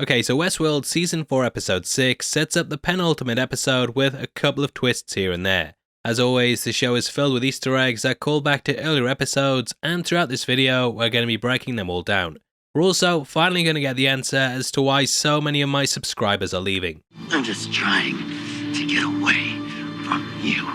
Okay, so Westworld Season 4 Episode 6 sets up the penultimate episode with a couple of twists here and there. As always, the show is filled with Easter eggs that call back to earlier episodes, and throughout this video, we're going to be breaking them all down. We're also finally going to get the answer as to why so many of my subscribers are leaving. I'm just trying to get away from you.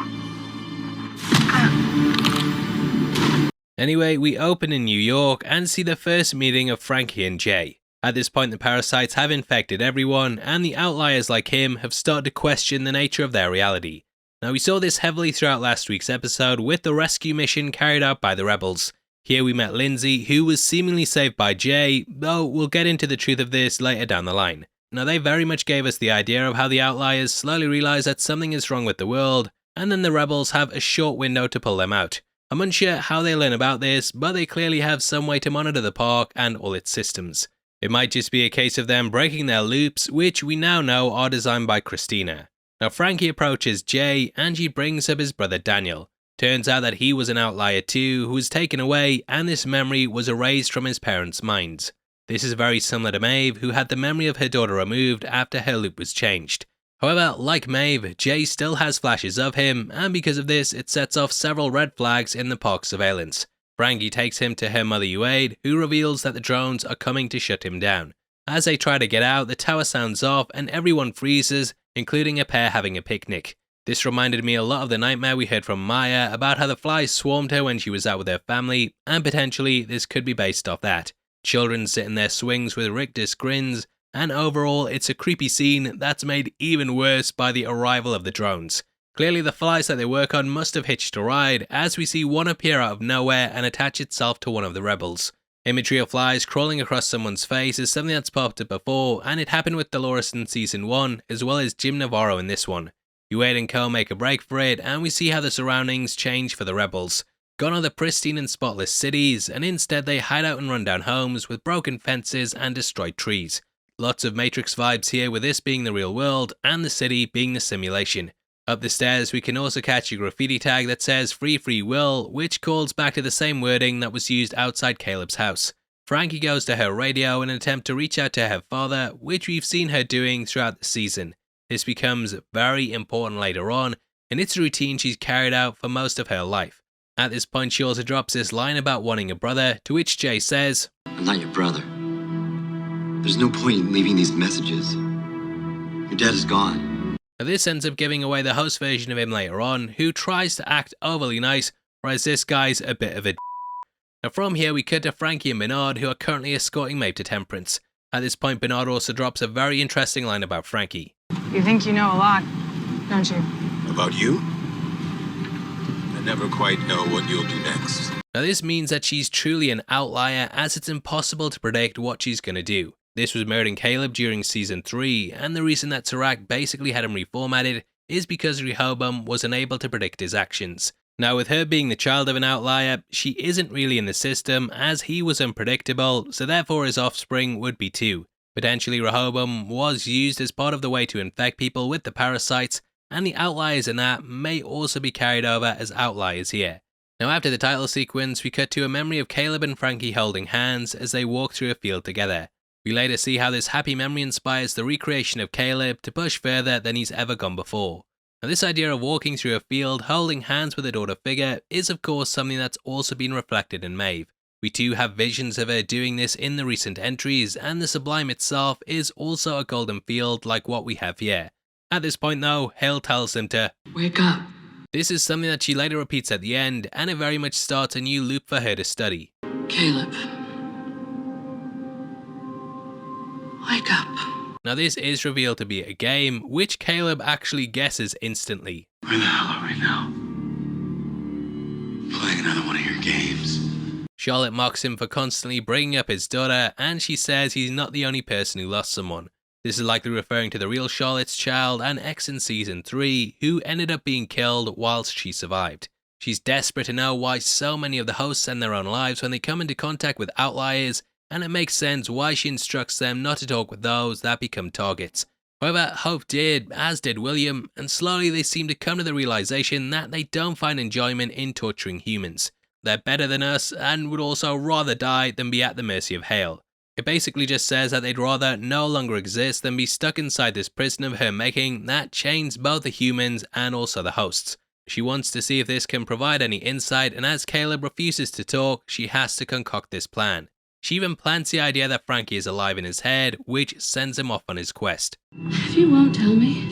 Anyway, we open in New York and see the first meeting of Frankie and Jay. At this point, the parasites have infected everyone, and the outliers like him have started to question the nature of their reality. Now, we saw this heavily throughout last week's episode with the rescue mission carried out by the rebels. Here we met Lindsay, who was seemingly saved by Jay, though we'll get into the truth of this later down the line. Now, they very much gave us the idea of how the outliers slowly realise that something is wrong with the world, and then the rebels have a short window to pull them out. I'm unsure how they learn about this, but they clearly have some way to monitor the park and all its systems. It might just be a case of them breaking their loops, which we now know are designed by Christina. Now Frankie approaches Jay and she brings up his brother Daniel. Turns out that he was an outlier too, who was taken away, and this memory was erased from his parents' minds. This is very similar to Maeve, who had the memory of her daughter removed after her loop was changed. However, like Maeve, Jay still has flashes of him, and because of this, it sets off several red flags in the park surveillance. Frankie takes him to her mother Uaid, who reveals that the drones are coming to shut him down. As they try to get out, the tower sounds off and everyone freezes, including a pair having a picnic. This reminded me a lot of the nightmare we heard from Maya about how the flies swarmed her when she was out with her family, and potentially this could be based off that. Children sit in their swings with rictus grins, and overall it's a creepy scene that's made even worse by the arrival of the drones. Clearly the flies that they work on must have hitched a ride, as we see one appear out of nowhere and attach itself to one of the rebels. Imagery of flies crawling across someone's face is something that's popped up before, and it happened with Dolores in Season 1, as well as Jim Navarro in this one. Uaid and Co make a break for it, and we see how the surroundings change for the rebels. Gone are the pristine and spotless cities, and instead they hide out in rundown homes with broken fences and destroyed trees. Lots of Matrix vibes here, with this being the real world, and the city being the simulation. Up the stairs we can also catch a graffiti tag that says "Free Free Will," which calls back to the same wording that was used outside Caleb's house. Frankie goes to her radio in an attempt to reach out to her father, which we've seen her doing throughout the season. This becomes very important later on, and it's a routine she's carried out for most of her life. At this point she also drops this line about wanting a brother, to which Jay says, I'm not your brother. There's no point in leaving these messages. Your dad is gone. Now this ends up giving away the host version of him later on, who tries to act overly nice, whereas this guy's a bit of a d***. Now from here we cut to Frankie and Bernard, who are currently escorting Maeve to Temperance. At this point Bernard also drops a very interesting line about Frankie. You think you know a lot, don't you? About you? I never quite know what you'll do next. Now this means that she's truly an outlier, as it's impossible to predict what she's going to do. This was mirrored in Caleb during Season 3, and the reason that Serac basically had him reformatted is because Rehoboam was unable to predict his actions. Now with her being the child of an outlier, she isn't really in the system, as he was unpredictable, so therefore his offspring would be too. Potentially Rehoboam was used as part of the way to infect people with the parasites, and the outliers in that may also be carried over as outliers here. Now after the title sequence, we cut to a memory of Caleb and Frankie holding hands as they walk through a field together. We later see how this happy memory inspires the recreation of Caleb to push further than he's ever gone before. Now this idea of walking through a field holding hands with a daughter figure is of course something that's also been reflected in Maeve. We too have visions of her doing this in the recent entries, and the Sublime itself is also a golden field like what we have here. At this point though, Hale tells them to Wake up. This is something that she later repeats at the end, and it very much starts a new loop for her to study. Caleb. Wake up. Now this is revealed to be a game, which Caleb actually guesses instantly. Where the hell are we now? Playing another one of your games. Charlotte mocks him for constantly bringing up his daughter, and she says he's not the only person who lost someone. This is likely referring to the real Charlotte's child and ex in Season 3, who ended up being killed whilst she survived. She's desperate to know why so many of the hosts end their own lives when they come into contact with outliers, and it makes sense why she instructs them not to talk with those that become targets. However, Hope did, as did William, and slowly they seem to come to the realization that they don't find enjoyment in torturing humans. They're better than us and would also rather die than be at the mercy of Hale. It basically just says that they'd rather no longer exist than be stuck inside this prison of her making that chains both the humans and also the hosts. She wants to see if this can provide any insight, and as Caleb refuses to talk, she has to concoct this plan. She even plants the idea that Frankie is alive in his head, which sends him off on his quest. If you won't tell me,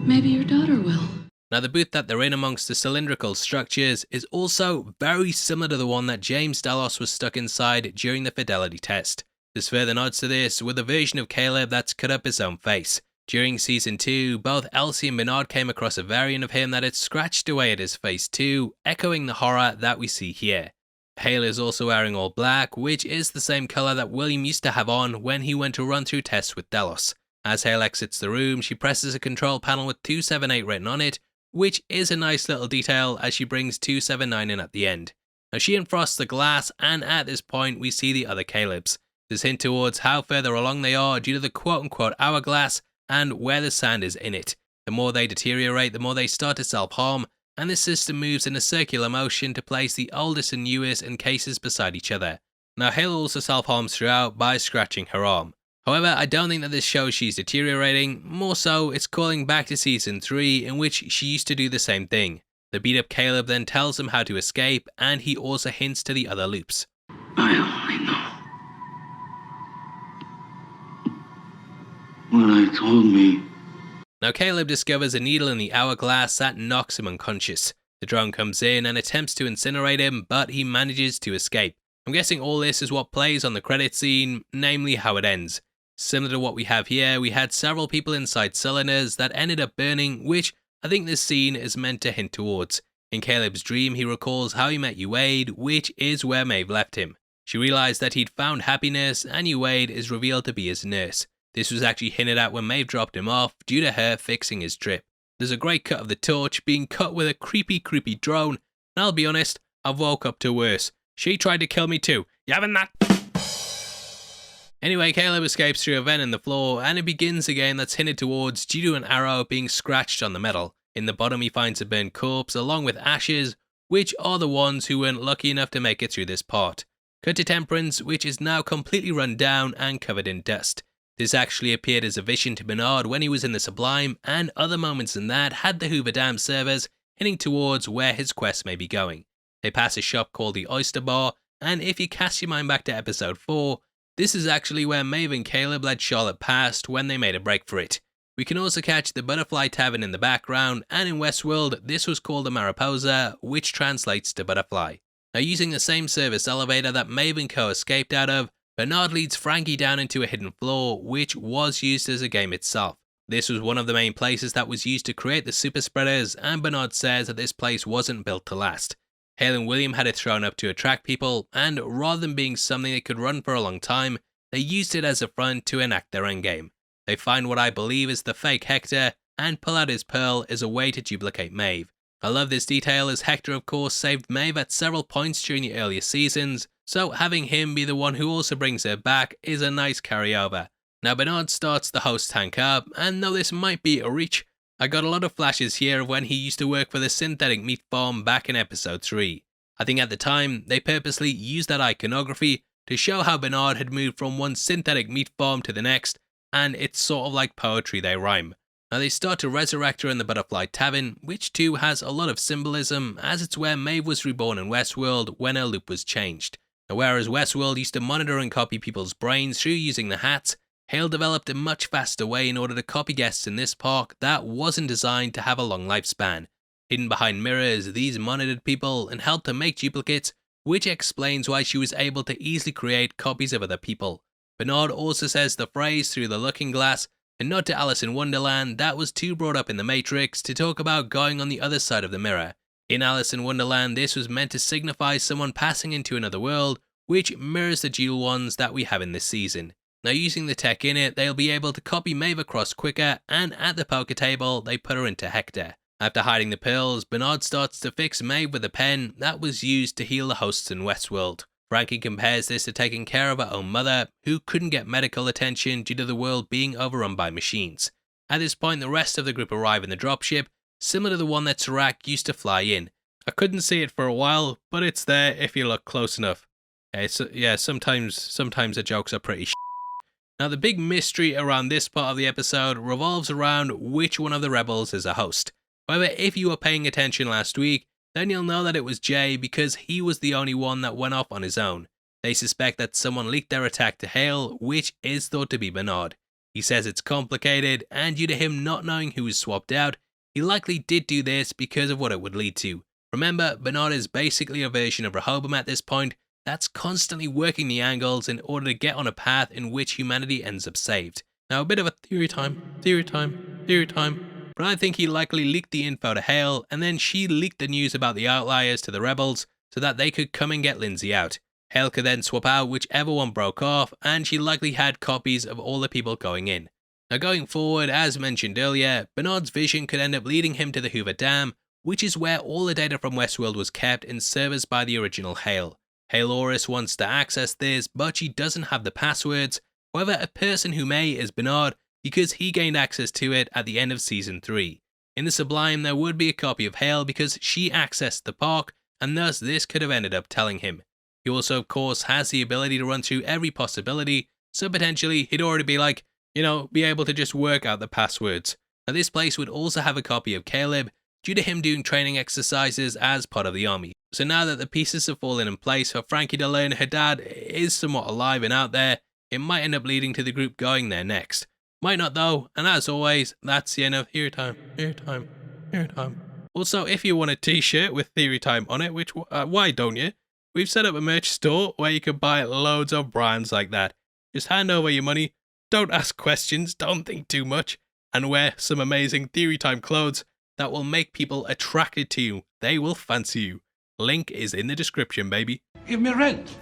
maybe your daughter will. Now the booth that they're in amongst the cylindrical structures is also very similar to the one that James Delos was stuck inside during the Fidelity test. There's further nods to this with a version of Caleb that's cut up his own face. During season 2, both Elsie and Bernard came across a variant of him that had scratched away at his face too, echoing the horror that we see here. Hale is also wearing all black, which is the same colour that William used to have on when he went to run through tests with Delos. As Hale exits the room, she presses a control panel with 278 written on it, which is a nice little detail as she brings 279 in at the end. Now she unfrosts the glass, and at this point we see the other Calebs. This hint towards how further along they are due to the quote-unquote hourglass and where the sand is in it. The more they deteriorate, the more they start to self-harm, and this system moves in a circular motion to place the oldest and newest in cases beside each other. Now Hale also self-harms throughout by scratching her arm. However, I don't think that this shows she's deteriorating, more so it's calling back to season 3 in which she used to do the same thing. The beat up Caleb then tells him how to escape, and he also hints to the other loops. I only know what I told me. Now Caleb discovers a needle in the hourglass that knocks him unconscious. The drone comes in and attempts to incinerate him, but he manages to escape. I'm guessing all this is what plays on the credit scene, namely how it ends. Similar to what we have here, we had several people inside cylinders that ended up burning, which I think this scene is meant to hint towards. In Caleb's dream, he recalls how he met Uwade, which is where Maeve left him. She realised that he'd found happiness, and Uwade is revealed to be his nurse. This was actually hinted at when Maeve dropped him off due to her fixing his drip. There's a great cut of the torch being cut with a creepy drone, and I'll be honest, I've woke up to worse. She tried to kill me too. You having that? Anyway, Caleb escapes through a vent in the floor, and it begins a game that's hinted towards due to an arrow being scratched on the metal. In the bottom he finds a burnt corpse along with ashes, which are the ones who weren't lucky enough to make it through this part. Cut to Temperance, which is now completely run down and covered in dust. This actually appeared as a vision to Bernard when he was in the Sublime, and other moments than that had the Hoover Dam servers hinting towards where his quest may be going. They pass a shop called the Oyster Bar, and if you cast your mind back to episode 4, this is actually where Maeve and Caleb led Charlotte past when they made a break for it. We can also catch the Butterfly Tavern in the background, and in Westworld this was called the Mariposa, which translates to butterfly. Now using the same service elevator that Maeve and co escaped out of, Bernard leads Frankie down into a hidden floor, which was used as a game itself. This was one of the main places that was used to create the super spreaders, and Bernard says that this place wasn't built to last. Hale and William had it thrown up to attract people, and rather than being something that could run for a long time, they used it as a front to enact their endgame. They find what I believe is the fake Hector, and pull out his pearl as a way to duplicate Maeve. I love this detail as Hector of course saved Maeve at several points during the earlier seasons, so having him be the one who also brings her back is a nice carryover. Now Bernard starts the host tank up, and though this might be a reach, I got a lot of flashes here of when he used to work for the synthetic meat farm back in episode 3. I think at the time, they purposely used that iconography to show how Bernard had moved from one synthetic meat farm to the next, and it's sort of like poetry they rhyme. Now they start to resurrect her in the Butterfly Tavern, which too has a lot of symbolism as it's where Maeve was reborn in Westworld when her loop was changed. Now whereas Westworld used to monitor and copy people's brains through using the hats, Hale developed a much faster way in order to copy guests in this park that wasn't designed to have a long lifespan. Hidden behind mirrors, these monitored people and helped to make duplicates, which explains why she was able to easily create copies of other people. Bernard also says the phrase "through the looking glass," a nod to Alice in Wonderland that was too brought up in The Matrix to talk about going on the other side of the mirror. In Alice in Wonderland, this was meant to signify someone passing into another world, which mirrors the dual ones that we have in this season. Now using the tech in it, they'll be able to copy Maeve across quicker, and at the poker table, they put her into Hector. After hiding the pills, Bernard starts to fix Maeve with a pen that was used to heal the hosts in Westworld. Frankie compares this to taking care of her own mother, who couldn't get medical attention due to the world being overrun by machines. At this point, the rest of the group arrive in the dropship, similar to the one that Serac used to fly in. I couldn't see it for a while, but it's there if you look close enough. Sometimes the jokes are pretty Now, the big mystery around this part of the episode revolves around which one of the rebels is a host. However, if you were paying attention last week, then you'll know that it was Jay because he was the only one that went off on his own. They suspect that someone leaked their attack to Hale, which is thought to be Bernard. He says it's complicated, and due to him not knowing who was swapped out, he likely did do this because of what it would lead to. Remember, Bernard is basically a version of Rehoboam at this point that's constantly working the angles in order to get on a path in which humanity ends up saved. Now, a bit of a theory time, but I think he likely leaked the info to Hale, and then she leaked the news about the Outliers to the rebels so that they could come and get Lindsay out. Hale could then swap out whichever one broke off, and she likely had copies of all the people going in. Now, going forward, as mentioned earlier, Bernard's vision could end up leading him to the Hoover Dam, which is where all the data from Westworld was kept in servers by the original Hale. Haloris wants to access this, but she doesn't have the passwords. However, a person who may is Bernard, because he gained access to it at the end of Season 3. In the Sublime, there would be a copy of Hale because she accessed the park, and thus this could have ended up telling him. He also, of course, has the ability to run through every possibility, so potentially he'd already be like, be able to just work out the passwords. Now, this place would also have a copy of Caleb, due to him doing training exercises as part of the army. So now that the pieces have fallen in place for Frankie to learn her dad is somewhat alive and out there, it might end up leading to the group going there next. Might not though, and as always, that's the end of Theory Time. Also, if you want a t-shirt with Theory Time on it, which why don't you? We've set up a merch store where you can buy loads of brands like that. Just hand over your money, don't ask questions, don't think too much, and wear some amazing Theory Time clothes that will make people attracted to you. They will fancy you. Link is in the description, baby. Give me rent.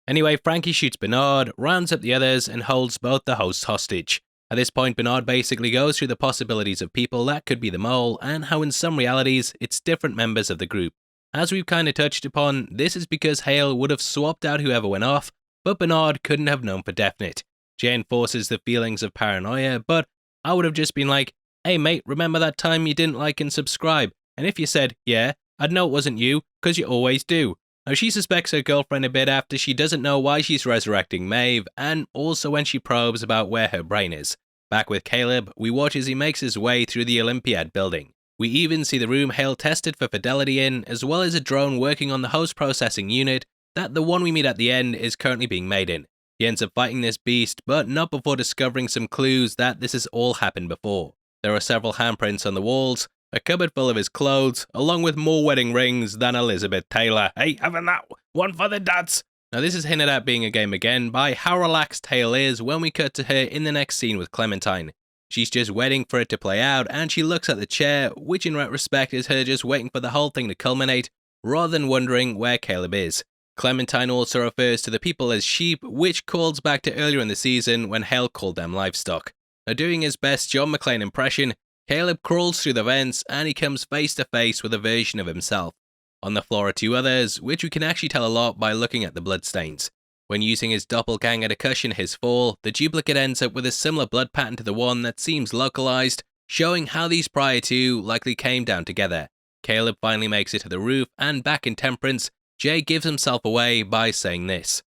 Anyway, Frankie shoots Bernard, rounds up the others, and holds both the hosts hostage. At this point, Bernard basically goes through the possibilities of people that could be the mole, and how in some realities, it's different members of the group. As we've kind of touched upon, this is because Hale would have swapped out whoever went off, but Bernard couldn't have known for definite. Jay enforces the feelings of paranoia, but I would have just been like, hey mate, remember that time you didn't like and subscribe? And if you said, yeah, I'd know it wasn't you, because you always do. Now, she suspects her girlfriend a bit after she doesn't know why she's resurrecting Maeve, and also when she probes about where her brain is. Back with Caleb, we watch as he makes his way through the Olympiad building. We even see the room Hale tested for Fidelity in, as well as a drone working on the host processing unit that the one we meet at the end is currently being made in. He ends up fighting this beast, but not before discovering some clues that this has all happened before. There are several handprints on the walls, a cupboard full of his clothes, along with more wedding rings than Elizabeth Taylor. Hey, having that one for the dads. Now, this is hinted at being a game again by how relaxed Hale is when we cut to her in the next scene with Clementine. She's just waiting for it to play out, and she looks at the chair, which in retrospect is her just waiting for the whole thing to culminate, rather than wondering where Caleb is. Clementine also refers to the people as sheep, which calls back to earlier in the season when Hale called them livestock. Now, doing his best John McClane impression, Caleb crawls through the vents and he comes face to face with a version of himself. On the floor are two others, which we can actually tell a lot by looking at the bloodstains. When using his doppelganger to cushion his fall, the duplicate ends up with a similar blood pattern to the one that seems localized, showing how these prior two likely came down together. Caleb finally makes it to the roof, and back in Temperance, Jay gives himself away by saying this.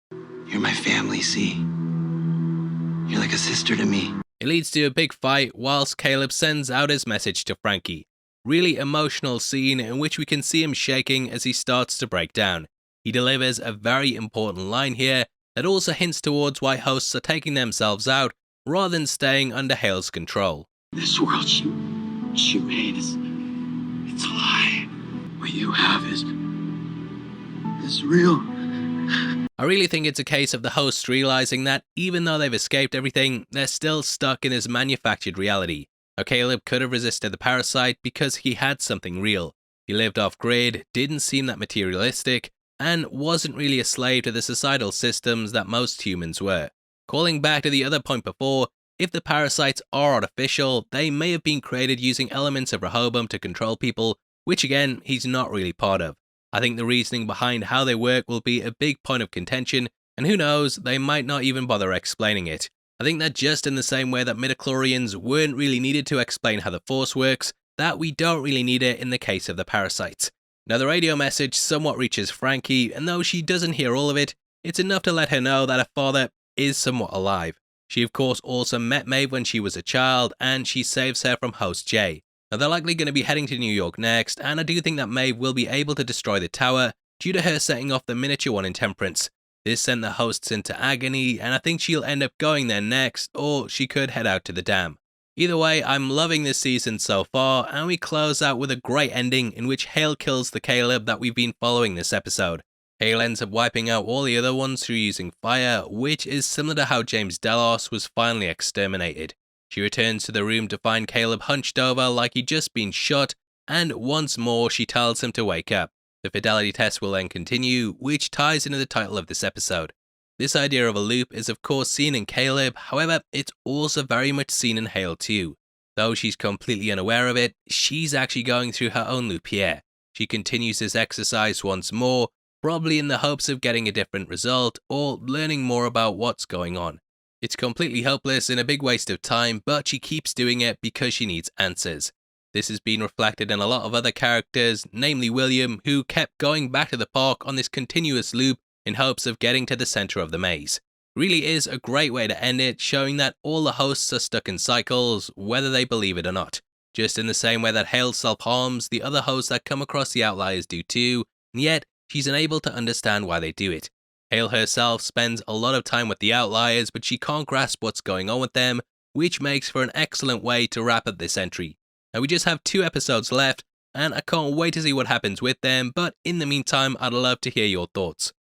You're my family, see? You're like a sister to me. It leads to a big fight whilst Caleb sends out his message to Frankie. Really emotional scene in which we can see him shaking as he starts to break down. He delivers a very important line here that also hints towards why hosts are taking themselves out rather than staying under Hale's control. This world she made it's a lie. What you have is real. I really think it's a case of the hosts realizing that even though they've escaped everything, they're still stuck in this manufactured reality. Now, Caleb could have resisted the parasite because he had something real. He lived off-grid, didn't seem that materialistic, and wasn't really a slave to the societal systems that most humans were. Calling back to the other point before, if the parasites are artificial, they may have been created using elements of Rehoboam to control people, which again, he's not really part of. I think the reasoning behind how they work will be a big point of contention, and who knows, they might not even bother explaining it. I think that just in the same way that midichlorians weren't really needed to explain how the Force works, that we don't really need it in the case of the parasites. Now, the radio message somewhat reaches Frankie, and though she doesn't hear all of it, it's enough to let her know that her father is somewhat alive. She of course also met Maeve when she was a child, and she saves her from host Jay. Now they're likely going to be heading to New York next, and I do think that Maeve will be able to destroy the tower due to her setting off the miniature one in Temperance. This sent the hosts into agony, and I think she'll end up going there next, or she could head out to the dam. Either way, I'm loving this season so far, and we close out with a great ending in which Hale kills the Caleb that we've been following this episode. Hale ends up wiping out all the other ones through using fire, which is similar to how James Delos was finally exterminated. She returns to the room to find Caleb hunched over like he'd just been shot, and once more she tells him to wake up. The Fidelity test will then continue, which ties into the title of this episode. This idea of a loop is of course seen in Caleb, however it's also very much seen in Hale too. Though she's completely unaware of it, she's actually going through her own loop here. She continues this exercise once more, probably in the hopes of getting a different result or learning more about what's going on. It's completely hopeless and a big waste of time, but she keeps doing it because she needs answers. This has been reflected in a lot of other characters, namely William, who kept going back to the park on this continuous loop in hopes of getting to the centre of the maze. Really is a great way to end it, showing that all the hosts are stuck in cycles, whether they believe it or not. Just in the same way that Hale self-harms, the other hosts that come across the Outliers do too, and yet she's unable to understand why they do it. Hale herself spends a lot of time with the Outliers, but she can't grasp what's going on with them, which makes for an excellent way to wrap up this entry. Now we just have 2 episodes left, and I can't wait to see what happens with them, but in the meantime I'd love to hear your thoughts.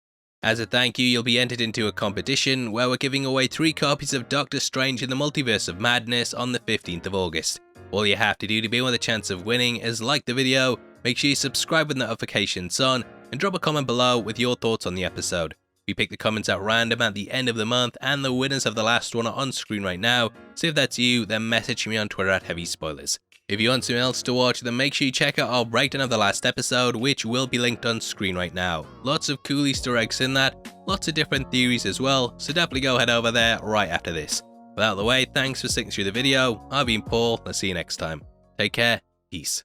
As a thank you, you'll be entered into a competition where we're giving away 3 copies of Doctor Strange in the Multiverse of Madness on the 15th of August. All you have to do to be with a chance of winning is like the video, make sure you subscribe with notifications on, and drop a comment below with your thoughts on the episode. We pick the comments at random at the end of the month, and the winners of the last one are on screen right now, so if that's you, then message me on Twitter at HeavySpoilers. If you want something else to watch, then make sure you check out our breakdown of the last episode, which will be linked on screen right now. Lots of cool Easter eggs in that, lots of different theories as well, so definitely go head over there right after this. But out of the way, thanks for sticking through the video. I've been Paul, I'll see you next time. Take care, peace.